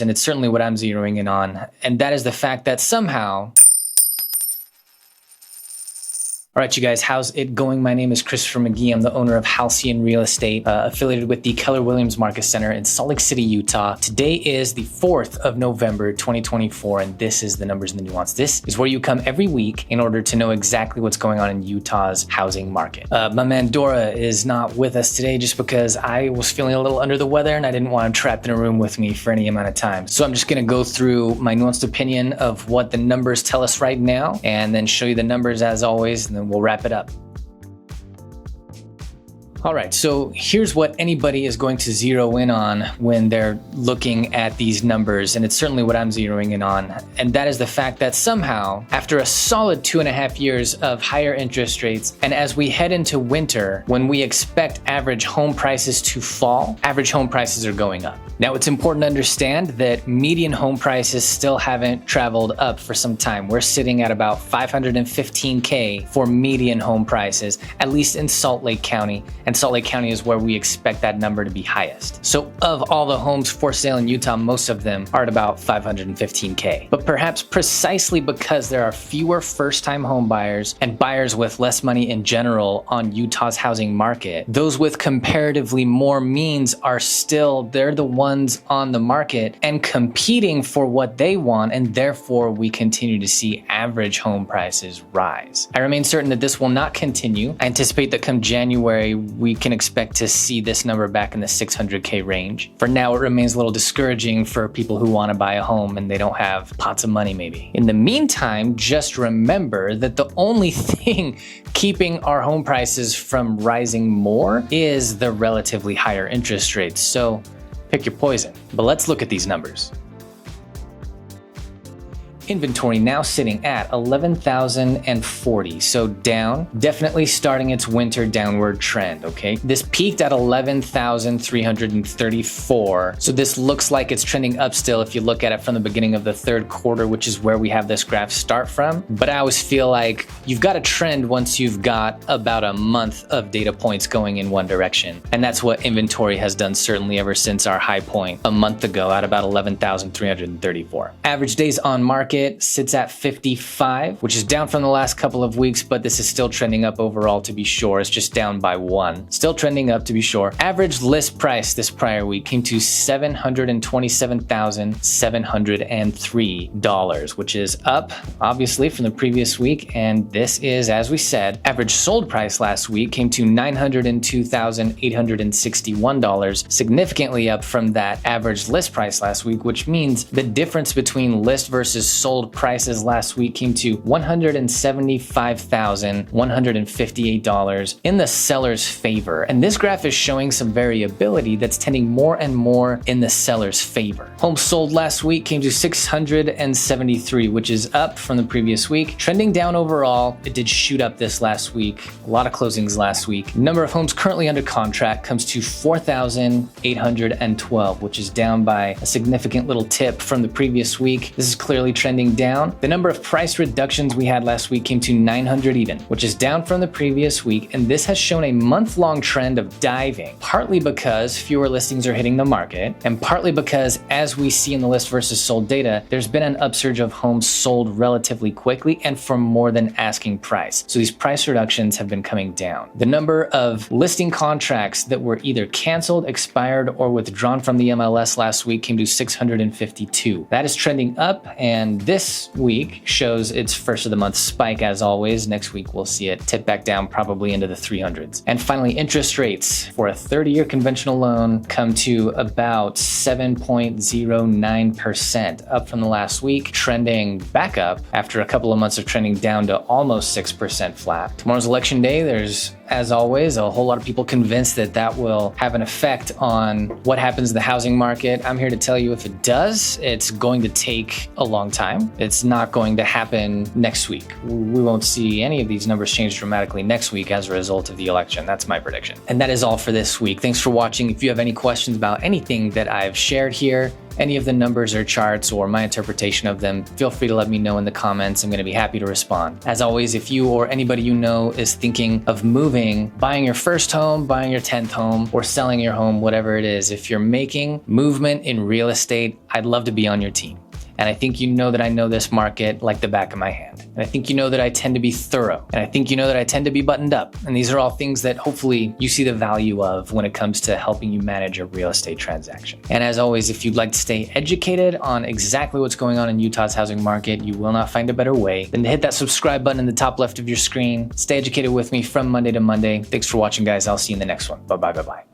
and it's certainly what I'm zeroing in on, and that is the fact that somehow... All right, you guys, how's it going? My name is Christopher McGee. I'm the owner of Halcyon Real Estate, affiliated with the Keller Williams Market Center in Salt Lake City, Utah. Today is the 4th of November, 2024, and this is the Numbers and the Nuance. This is where you come every week in order to know exactly what's going on in Utah's housing market. My man Dora is not with us today just because I was feeling a little under the weather and I didn't want him trapped in a room with me for any amount of time. So I'm just gonna go through my nuanced opinion of what the numbers tell us right now and then show you the numbers as always, and then we'll wrap it up. All right, so here's what anybody is going to zero in on when they're looking at these numbers, and it's certainly what I'm zeroing in on, and that is the fact that somehow, after a solid 2.5 years of higher interest rates, and as we head into winter, when we expect average home prices to fall, average home prices are going up. Now, it's important to understand that median home prices still haven't traveled up for some time. We're sitting at about $515K for median home prices, at least in Salt Lake County. And Salt Lake County is where we expect that number to be highest. So of all the homes for sale in Utah, most of them are at about $515K. But perhaps precisely because there are fewer first-time home buyers and buyers with less money in general on Utah's housing market, those with comparatively more means are still, they're the ones on the market and competing for what they want, and therefore we continue to see average home prices rise. I remain certain that this will not continue. I anticipate that come January, we can expect to see this number back in the 600K range. For now, it remains a little discouraging for people who want to buy a home and they don't have pots of money maybe. In the meantime, just remember that the only thing keeping our home prices from rising more is the relatively higher interest rates. So pick your poison. But let's look at these numbers. Inventory now sitting at 11,040, so down, definitely starting its winter downward trend, okay? This peaked at 11,334, so this looks like it's trending up still if you look at it from the beginning of the third quarter, which is where we have this graph start from. But I always feel like you've got a trend once you've got about a month of data points going in one direction, and that's what inventory has done certainly ever since our high point a month ago at about 11,334. Average days on market sits at 55, which is down from the last couple of weeks, but this is still trending up overall to be sure. It's just down by 1. Still trending up to be sure. Average list price this prior week came to $727,703, which is up obviously from the previous week. And this is, as we said, average sold price last week came to $902,861, significantly up from that average list price last week, which means the difference between list versus sold prices last week came to $175,158 in the seller's favor. And this graph is showing some variability that's tending more and more in the seller's favor. Homes sold last week came to 673, which is up from the previous week. Trending down overall, it did shoot up this last week. A lot of closings last week. Number of homes currently under contract comes to 4,812, which is down by a significant little tip from the previous week. This is clearly trending down. The number of price reductions we had last week came to 900 even, which is down from the previous week, and this has shown a month-long trend of diving, partly because fewer listings are hitting the market, and partly because, as we see in the list versus sold data, there's been an upsurge of homes sold relatively quickly and for more than asking price. So these price reductions have been coming down. The number of listing contracts that were either canceled, expired, or withdrawn from the MLS last week came to 652. That is trending up, and this week shows its first of the month spike as always. Next week we'll see it tip back down probably into the 300s. And finally, interest rates for a 30-year conventional loan come to about 7.09%, up from the last week, trending back up after a couple of months of trending down to almost 6% flat. Tomorrow's election day. There's, as always, a whole lot of people convinced that that will have an effect on what happens in the housing market. I'm here to tell you if it does, it's going to take a long time. It's not going to happen next week. We won't see any of these numbers change dramatically next week as a result of the election. That's my prediction. And that is all for this week. Thanks for watching. If you have any questions about anything that I've shared here, any of the numbers or charts or my interpretation of them, feel free to let me know in the comments. I'm going to be happy to respond. As always, if you or anybody you know is thinking of moving, buying your first home, buying your 10th home, or selling your home, whatever it is, if you're making movement in real estate, I'd love to be on your team. And I think you know that I know this market like the back of my hand. And I think you know that I tend to be thorough. And I think you know that I tend to be buttoned up. And these are all things that hopefully you see the value of when it comes to helping you manage a real estate transaction. And as always, if you'd like to stay educated on exactly what's going on in Utah's housing market, you will not find a better way than to hit that subscribe button in the top left of your screen. Stay educated with me from Monday to Monday. Thanks for watching, guys. I'll see you in the next one. Bye-bye.